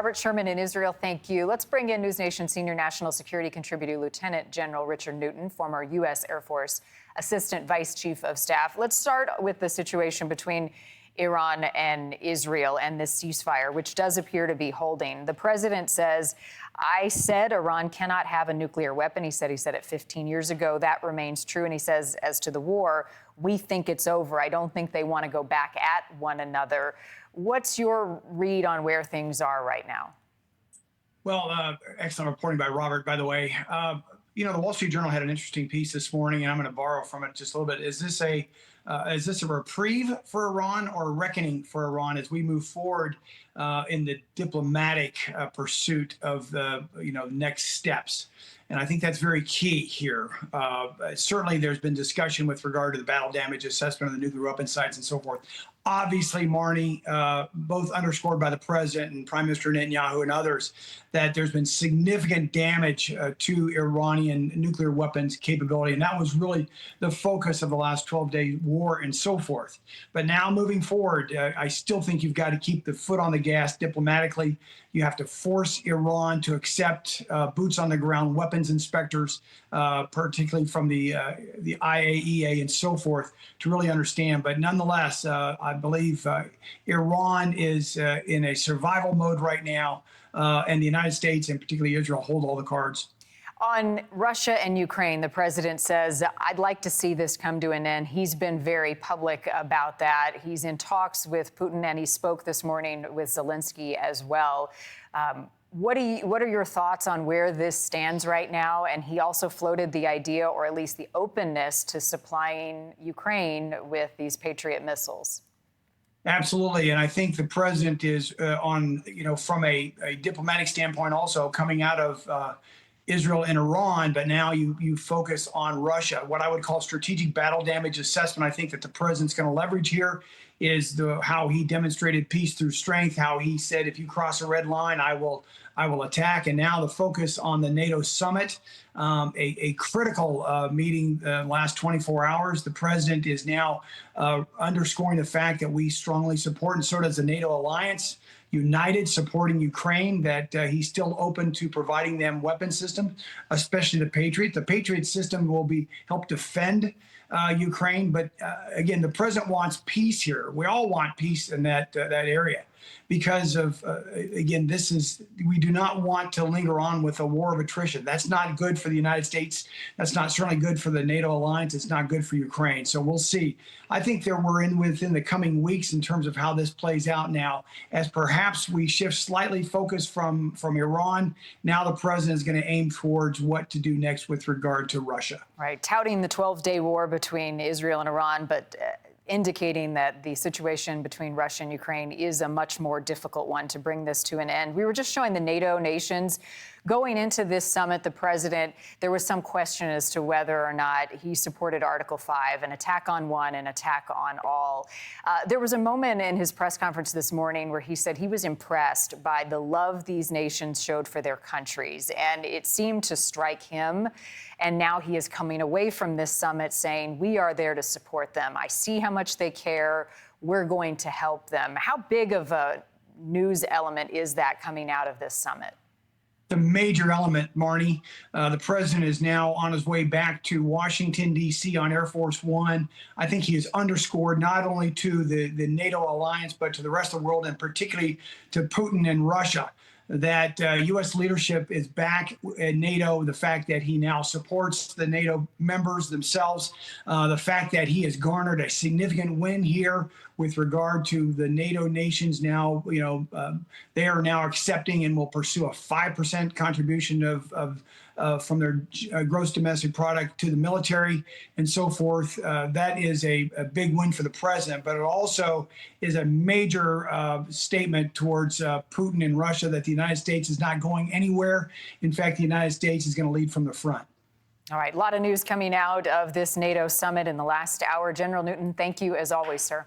Robert Sherman in Israel, thank you. Let's bring in News Nation senior national security contributor Lieutenant General Richard Newton, former U.S. Air Force Assistant Vice Chief of Staff. Let's start with the situation between Iran and Israel and this ceasefire, which does appear to be holding. The president says, I said Iran cannot have a nuclear weapon. He said it 15 years ago. That remains true. And he says, as to the war, we think it's over. I don't think they want to go back at one another. What's your read on where things are right now? Well, excellent reporting by Robert, by the way. The Wall Street Journal had an interesting piece this morning, and I'm going to borrow from it just a little bit. Is this a reprieve for Iran or a reckoning for Iran as we move forward in the diplomatic pursuit of the next steps? And I think that's very key here. Certainly, there's been discussion with regard to the battle damage assessment of the nuclear weapon sites and so forth. Obviously, Marnie, both underscored by the president and Prime Minister Netanyahu and others, that there's been significant damage to Iranian nuclear weapons capability. And that was really the focus of the last 12-day war and so forth. But now moving forward, I still think you've got to keep the foot on the gas diplomatically. You have to force Iran to accept boots on the ground weapons inspectors, particularly from the IAEA and so forth, to really understand. But nonetheless, I believe Iran is in a survival mode right now, and the United States and particularly Israel hold all the cards. On Russia and Ukraine, the president says, I'd like to see this come to an end. He's been very public about that. He's in talks with Putin, and he spoke this morning with Zelensky as well. What are your thoughts on where this stands right now? And he also floated the idea, or at least the openness, to supplying Ukraine with these Patriot missiles. Absolutely. And I think the president is from a diplomatic standpoint also coming out of Israel and Iran, but now you focus on Russia. What I would call strategic battle damage assessment, I think that the president's going to leverage here is how he demonstrated peace through strength, how he said, if you cross a red line, I will attack. And now the focus on the NATO summit, a critical meeting the last 24 hours. The president is now underscoring the fact that we strongly support, and so does the NATO alliance, united, supporting Ukraine, that he's still open to providing them weapon systems, especially the Patriot. The Patriot system will help defend Ukraine. But again, the president wants peace here. We all want peace in that area because of, again, we do not want to linger on with a war of attrition. That's not good for the United States. That's not certainly good for the NATO alliance. It's not good for Ukraine. So we'll see. I think we're within the coming weeks in terms of how this plays out now, as perhaps we shift slightly focus from Iran. Now the president is going to aim towards what to do next with regard to Russia. Right. Touting the 12-day war between Israel and Iran, but indicating that the situation between Russia and Ukraine is a much more difficult one to bring this to an end. We were just showing the NATO nations going into this summit. The president, there was some question as to whether or not he supported Article 5, an attack on one, an attack on all. There was a moment in his press conference this morning where he said he was impressed by the love these nations showed for their countries, and it seemed to strike him. And now he is coming away from this summit saying, we are there to support them. I see how much they care. We're going to help them. How big of a news element is that coming out of this summit? The major element, Marnie. The president is now on his way back to Washington, D.C. on Air Force One. I think he has underscored not only to the NATO alliance, but to the rest of the world, and particularly to Putin and Russia, that U.S. leadership is back in NATO, the fact that he now supports the NATO members themselves, the fact that he has garnered a significant win here with regard to the NATO nations now, they are now accepting and will pursue a 5% contribution from their gross domestic product to the military and so forth. That is a big win for the president, but it also is a major statement towards Putin and Russia that the United States is not going anywhere. In fact, the United States is going to lead from the front. All right, a lot of news coming out of this NATO summit in the last hour. General Newton, thank you as always, sir.